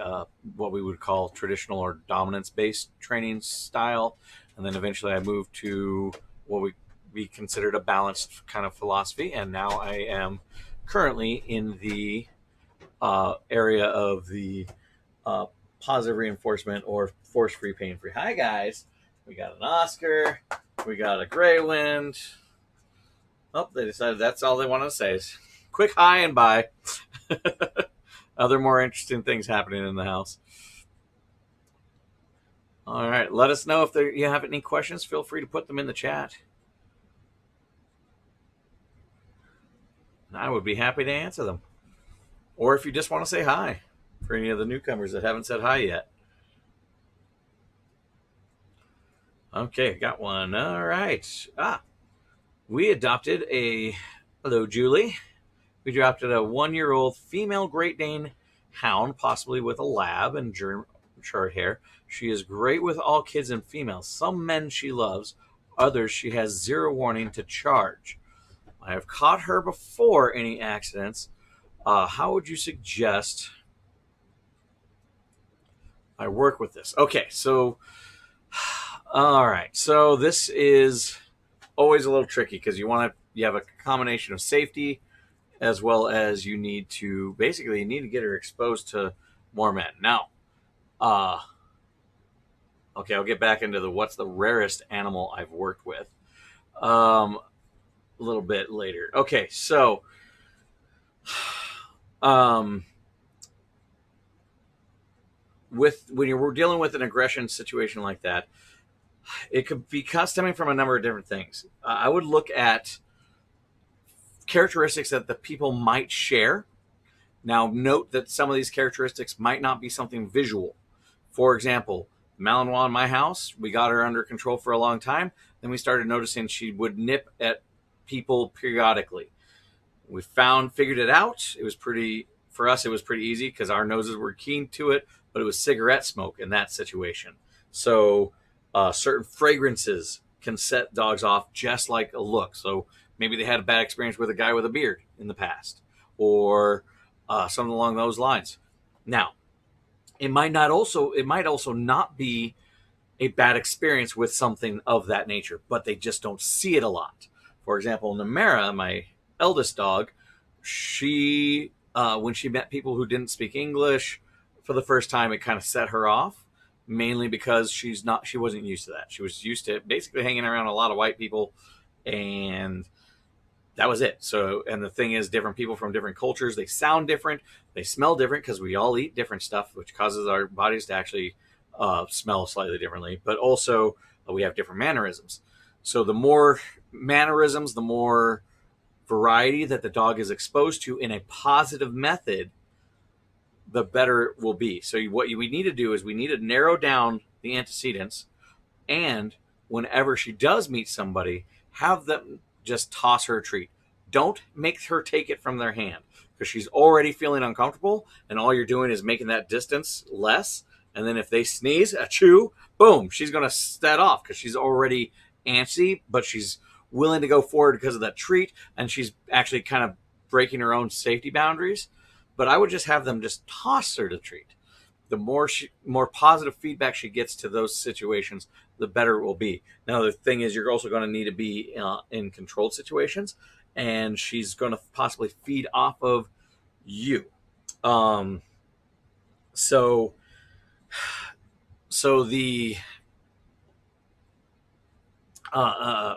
what we would call traditional or dominance-based training style, and then eventually I moved to what we considered a balanced kind of philosophy, and now I am currently in the area of the positive reinforcement or force-free, pain-free. Hi, guys. We got an Oscar. We got a Greywind. Oh, they decided that's all they wanted to say is quick hi and bye. Other more interesting things happening in the house. All right. Let us know if you have any questions. Feel free to put them in the chat. And I would be happy to answer them. Or if you just want to say hi for any of the newcomers that haven't said hi yet. Okay, got one. All right. We adopted a, hello, Julie. We adopted a 1-year-old female Great Dane hound, possibly with a lab and German short hair. She is great with all kids and females. Some men she loves, others she has zero warning to charge. I have caught her before any accidents. How would you suggest I work with this? Okay, so, all right. So this is always a little tricky because you have a combination of safety as well as you need to get her exposed to more men. Now, uh, okay, I'll get back into the what's the rarest animal I've worked with a little bit later. Okay, so um, with when you're dealing with an aggression situation like that, it could be stemming from a number of different things. I would look at characteristics that the people might share. Now, note that some of these characteristics might not be something visual. For example, Malinois in my house, we got her under control for a long time. Then we started noticing she would nip at people periodically. We figured it out. For us, it was pretty easy because our noses were keen to it, but it was cigarette smoke in that situation. So certain fragrances can set dogs off just like a look. So maybe they had a bad experience with a guy with a beard in the past, or something along those lines. Now, it might also not be a bad experience with something of that nature, but they just don't see it a lot. For example, Namera, my eldest dog, she when she met people who didn't speak English for the first time, it kind of set her off, mainly because she wasn't used to that. She was used to basically hanging around a lot of white people, and that was it. So, and the thing is, different people from different cultures, they sound different, they smell different because we all eat different stuff, which causes our bodies to actually smell slightly differently. But also, we have different mannerisms. So, the more mannerisms, the more variety that the dog is exposed to in a positive method, the better it will be. So, we need to do is we need to narrow down the antecedents, and whenever she does meet somebody, have them just toss her a treat. Don't make her take it from their hand because she's already feeling uncomfortable, and all you're doing is making that distance less. And then if they sneeze, a chew, boom, she's going to set off because she's already antsy, but she's willing to go forward because of that treat, and she's actually kind of breaking her own safety boundaries. But I would just have them just toss her the treat. The more positive feedback she gets to those situations, the better it will be. Now, the thing is, you're also going to need to be in controlled situations, and she's going to possibly feed off of you. Um, so, so the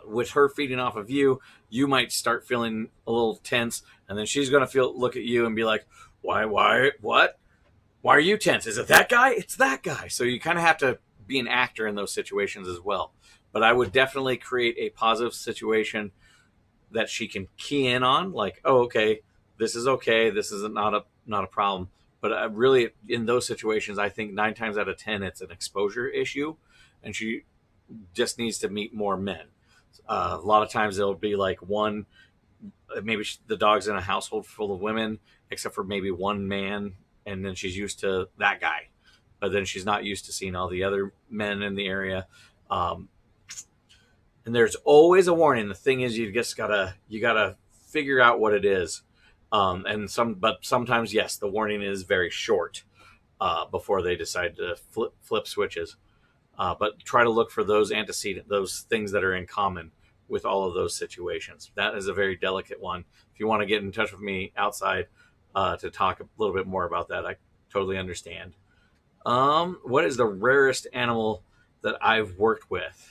with her feeding off of you, you might start feeling a little tense, and then she's going to look at you and be like, "Why, what? Why are you tense? Is it that guy? It's that guy." So you kind of have to be an actor in those situations as well. But I would definitely create a positive situation that she can key in on, like, "Oh, okay, this is okay. This is not a problem." But really, in those situations, I think 9 times out of 10, it's an exposure issue, and she just needs to meet more men. A lot of times, it'll be like one. Maybe the dog's in a household full of women, except for maybe one man, and then she's used to that guy, but then she's not used to seeing all the other men in the area. Um, and there's always a warning. The thing is, you gotta figure out what it is. But sometimes, yes, the warning is very short before they decide to flip switches. But try to look for those those things that are in common with all of those situations. That is a very delicate one. If you want to get in touch with me outside to talk a little bit more about that, I totally understand. What is the rarest animal that I've worked with?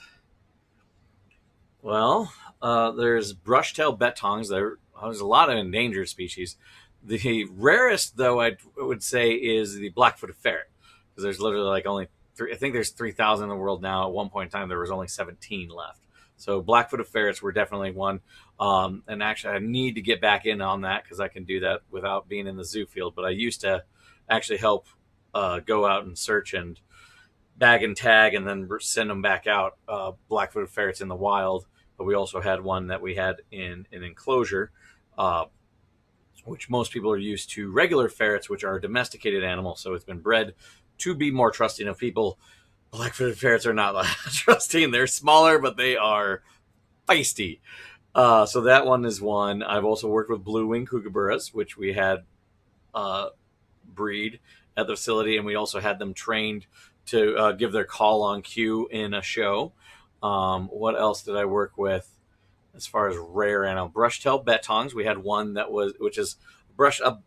Well, there's brush-tailed bettongs. There's a lot of endangered species. The rarest, though, I would say, is the black-footed ferret, because there's literally like only I think there's 3,000 in the world now. At one point in time, there was only 17 left. So black-footed ferrets were definitely one. And actually, I need to get back in on that because I can do that without being in the zoo field. But I used to actually help go out and search and bag and tag and then send them back out, black-footed ferrets in the wild. But we also had one that we had in an enclosure, uh, which most people are used to regular ferrets, which are domesticated animals. So it's been bred to be more trusting of people. Black-footed ferrets are not trusting. They're smaller, but they are feisty. So that one is one. I've also worked with blue wing kookaburras, which we had uh, breed at the facility, and we also had them trained to give their call on cue in a show. What else did I work with as far as rare animal? Brush-tailed bettongs. We had one that was, which is brush up.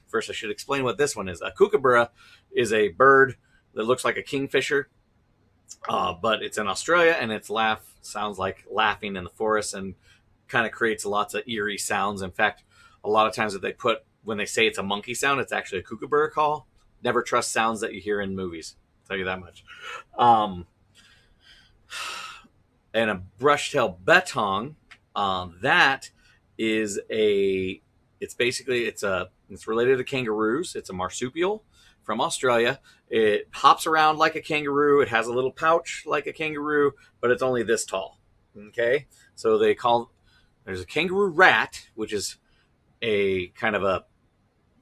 First, I should explain what this one is. A kookaburra is a bird that looks like a kingfisher, but it's in Australia, and its laugh sounds like laughing in the forest and kind of creates lots of eerie sounds. In fact, a lot of times that they put, when they say it's a monkey sound, it's actually a kookaburra call. Never trust sounds that you hear in movies. I'll tell you that much. Um, and a brush-tailed bettong, that is a. It's basically it's related to kangaroos. It's a marsupial from Australia. It hops around like a kangaroo. It has a little pouch like a kangaroo, but it's only this tall. Okay, so there's a kangaroo rat, which is a kind of a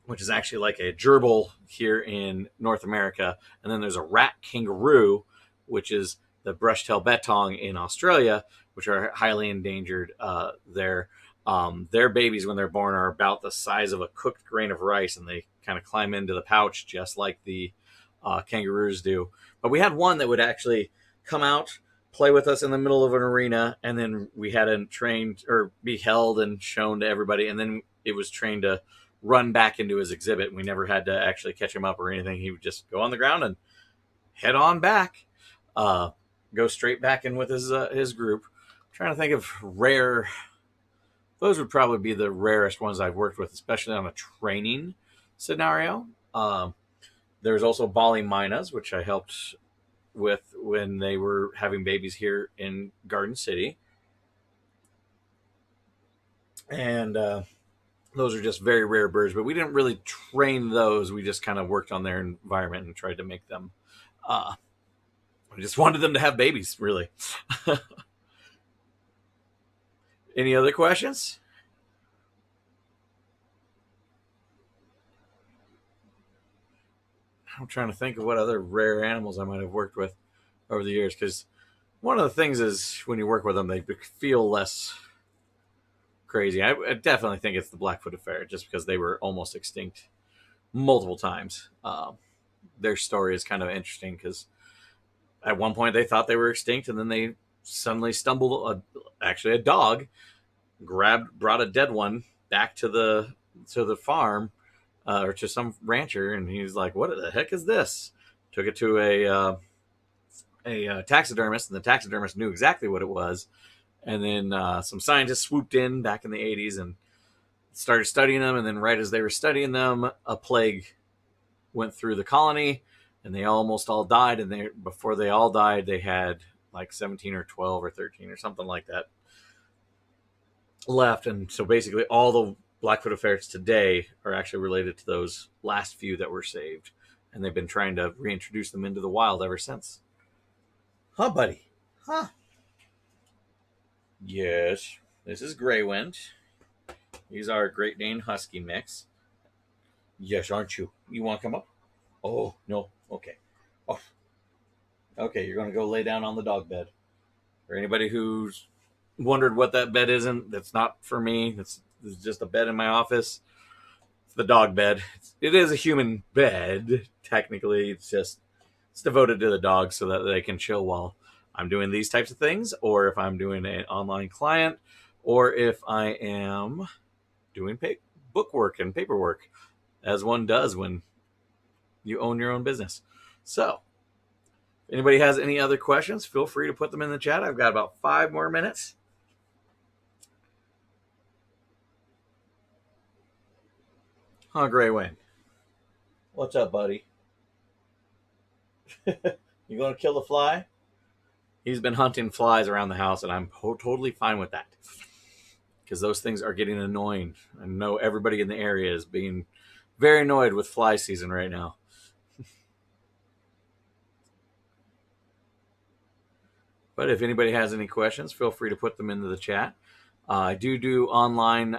which is actually like a gerbil here in North America, and then there's a rat kangaroo, which is the brush-tailed bettong in Australia, which are highly endangered. Their babies, when they're born, are about the size of a cooked grain of rice, and they kind of climb into the pouch just like the kangaroos do. But we had one that would actually come out, play with us in the middle of an arena, and then we had him trained or be held and shown to everybody, and then it was trained to run back into his exhibit. We never had to actually catch him up or anything. He would just go on the ground and head on back, go straight back in with his group. I'm trying to think of rare. Those would probably be the rarest ones I've worked with, especially on a training scenario. There's also Bali Minas, which I helped with when they were having babies here in Garden City. And those are just very rare birds, but we didn't really train those. We just kind of worked on their environment and tried to make them. We just wanted them to have babies, really. Any other questions? I'm trying to think of what other rare animals I might have worked with over the years, because one of the things is when you work with them, they feel less crazy. I definitely think it's the black-footed ferret, just because they were almost extinct multiple times. Their story is kind of interesting because at one point they thought they were extinct, and then they suddenly stumbled. Actually, a dog brought a dead one back to the farm, or to some rancher, and he's like, "What the heck is this?" Took it to a taxidermist, and the taxidermist knew exactly what it was. And then some scientists swooped in back in the 80s and started studying them. And then right as they were studying them, a plague went through the colony, and they almost all died. And before they all died, they had like 17 or 12 or 13 or something like that left. And so basically all the black-footed ferrets today are actually related to those last few that were saved. And they've been trying to reintroduce them into the wild ever since. Huh, buddy? Huh? Yes. This is Greywind. He's our Great Dane Husky mix. Yes, aren't you? You want to come up? Oh, no. Okay. Oh. Okay, you're going to go lay down on the dog bed. For anybody who's wondered what that bed isn't, that's not for me. It's just a bed in my office. It's the dog bed. It is a human bed, technically. It's devoted to the dogs so that they can chill while I'm doing these types of things, or if I'm doing an online client, or if I am doing bookwork and paperwork, as one does when you own your own business. So, if anybody has any other questions, feel free to put them in the chat. I've got about 5 more minutes. Huh, Greywind? What's up, buddy? You going to kill the fly? He's been hunting flies around the house, and I'm totally fine with that, because those things are getting annoying. I know everybody in the area is being very annoyed with fly season right now. But if anybody has any questions, feel free to put them into the chat. I do online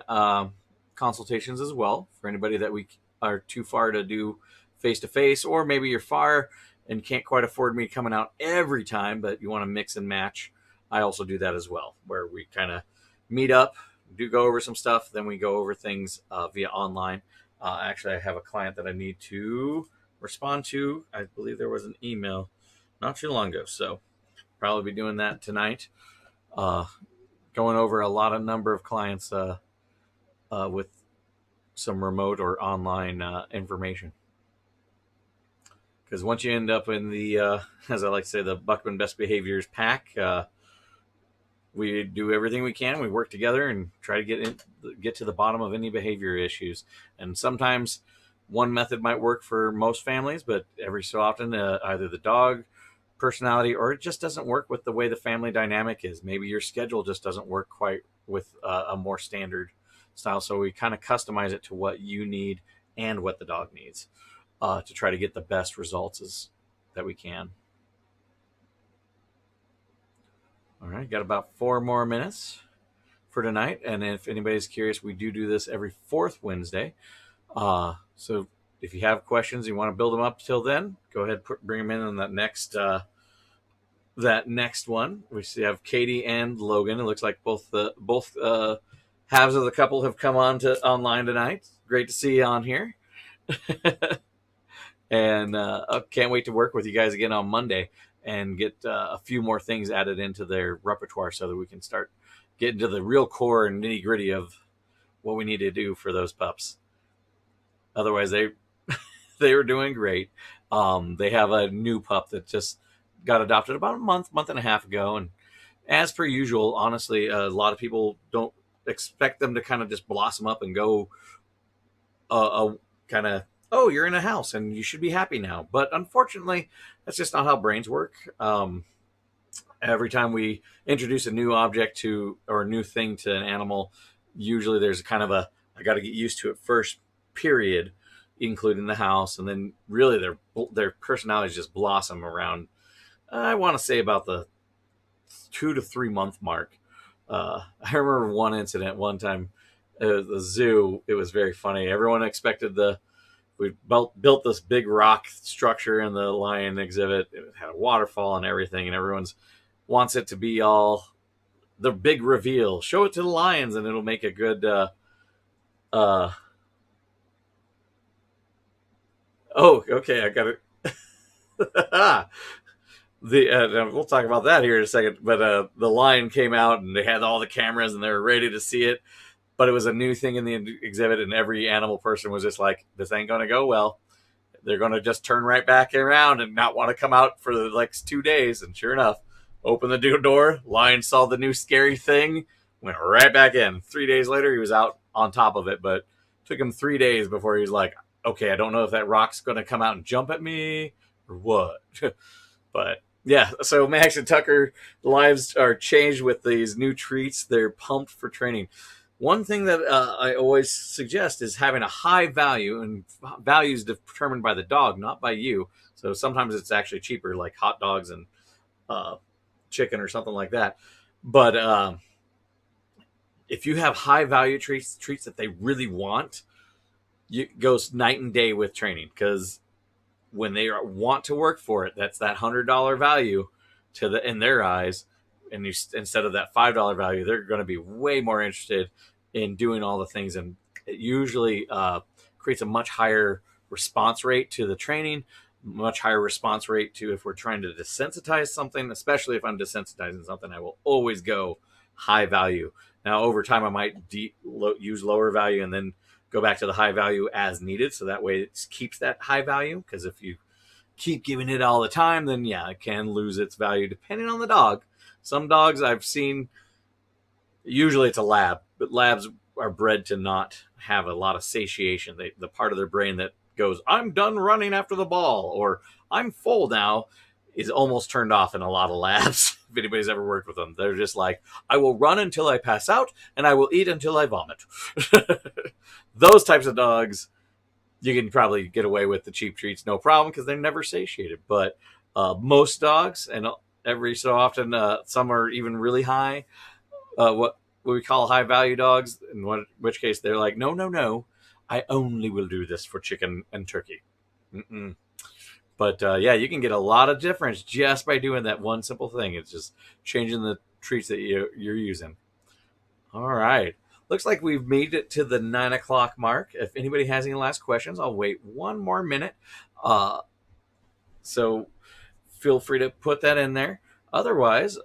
consultations as well for anybody that we are too far to do face to face, or maybe you're far and can't quite afford me coming out every time, but you want to mix and match. I also do that as well, where we kind of meet up, do go over some stuff, then we go over things via online. Actually, I have a client that I need to respond to. I believe there was an email not too long ago, so probably be doing that tonight. Going over a lot of number of clients with some remote or online information. Because once you end up in the, as I like to say, the Buckman Best Behaviors pack, we do everything we can. We work together and try to get to the bottom of any behavior issues. And sometimes one method might work for most families, but every so often, either the dog personality or it just doesn't work with the way the family dynamic is. Maybe your schedule just doesn't work quite with a more standard style. So we kind of customize it to what you need and what the dog needs to try to get the best results that we can. All right, got about 4 more minutes for tonight. And if anybody's curious, we do this every fourth Wednesday. So if you have questions, you want to build them up till then, go ahead, bring them in on that next one. We have Katie and Logan. It looks like both halves of the couple have come on to online tonight. Great to see you on here. And can't wait to work with you guys again on Monday and get a few more things added into their repertoire so that we can start getting to the real core and nitty gritty of what we need to do for those pups. Otherwise, they were doing great. They have a new pup that just got adopted about a month and a half ago. And as per usual, honestly, a lot of people don't expect them to kind of just blossom up and go kind of, oh, you're in a house and you should be happy now. But unfortunately, that's just not how brains work. Every time we introduce a new object or a new thing to an animal, usually there's kind of I got to get used to it first period, including the house. And then really their personalities just blossom around, I want to say about the 2 to 3 month mark. I remember one incident one time at the zoo. It was very funny. Everyone expected we built this big rock structure in the lion exhibit. It had a waterfall and everything, and everyone's wants it to be all the big reveal. Show it to the lions, and it'll make a good. Oh, okay, I got it. We'll talk about that here in a second. But the lion came out, and they had all the cameras, and they were ready to see it. But it was a new thing in the exhibit, and every animal person was just like, this ain't going to go well. They're going to just turn right back around and not want to come out for the next 2 days. And sure enough, opened the door, lion saw the new scary thing, went right back in. 3 days later, he was out on top of it, but it took him 3 days before he was like, okay, I don't know if that rock's going to come out and jump at me or what. But yeah, so Max and Tucker lives are changed with these new treats. They're pumped for training. One thing that I always suggest is having a high value, and value is determined by the dog, not by you. So sometimes it's actually cheaper, like hot dogs and chicken or something like that. But if you have high value treats that they really want, it goes night and day with training, because when they want to work for it, that's that $100 value in their eyes. And instead of that $5 value, they're going to be way more interested in doing all the things. And it usually creates a much higher response rate to the training, much higher response rate to if we're trying to desensitize something. Especially if I'm desensitizing something, I will always go high value. Now, over time, I might use lower value and then go back to the high value as needed. So that way it keeps that high value. Because if you keep giving it all the time, then yeah, it can lose its value depending on the dog. Some dogs I've seen, usually it's a lab, but labs are bred to not have a lot of satiation. The part of their brain that goes, I'm done running after the ball, or I'm full now, is almost turned off in a lot of labs. If anybody's ever worked with them, they're just like, I will run until I pass out, and I will eat until I vomit. Those types of dogs, you can probably get away with the cheap treats, no problem, because they're never satiated. But most dogs, and every so often. Some are even really high, what we call high value dogs, in which case they're like, no, no, no, I only will do this for chicken and turkey. Mm-mm. But yeah, you can get a lot of difference just by doing that one simple thing. It's just changing the treats that you're using. All right. Looks like we've made it to the 9 o'clock mark. If anybody has any last questions, I'll wait one more minute. So feel free to put that in there. Otherwise,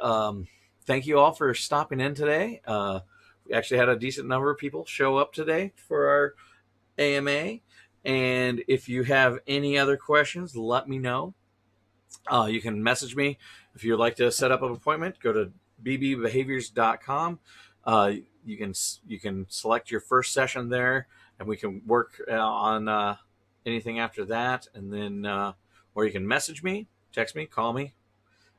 thank you all for stopping in today. We actually had a decent number of people show up today for our AMA. And if you have any other questions, let me know. You can message me if you'd like to set up an appointment. Go to bbbehaviors.com. You can select your first session there, and we can work on anything after that. And then, or you can message me, text me, call me,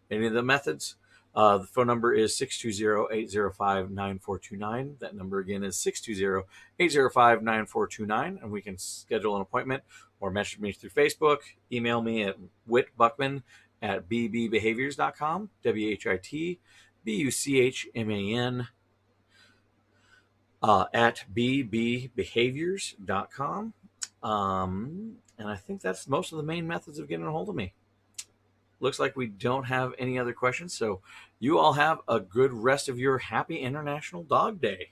any of the methods. The phone number is 620-805-9429. That number again is 620-805-9429. And we can schedule an appointment or message me through Facebook. Email me at whitbuckman@bbbehaviors.com, WHITBUCHMAN at bbbehaviors.com. And I think that's most of the main methods of getting a hold of me. Looks like we don't have any other questions. So you all have a good rest of your happy International Dog Day.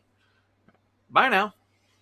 Bye now.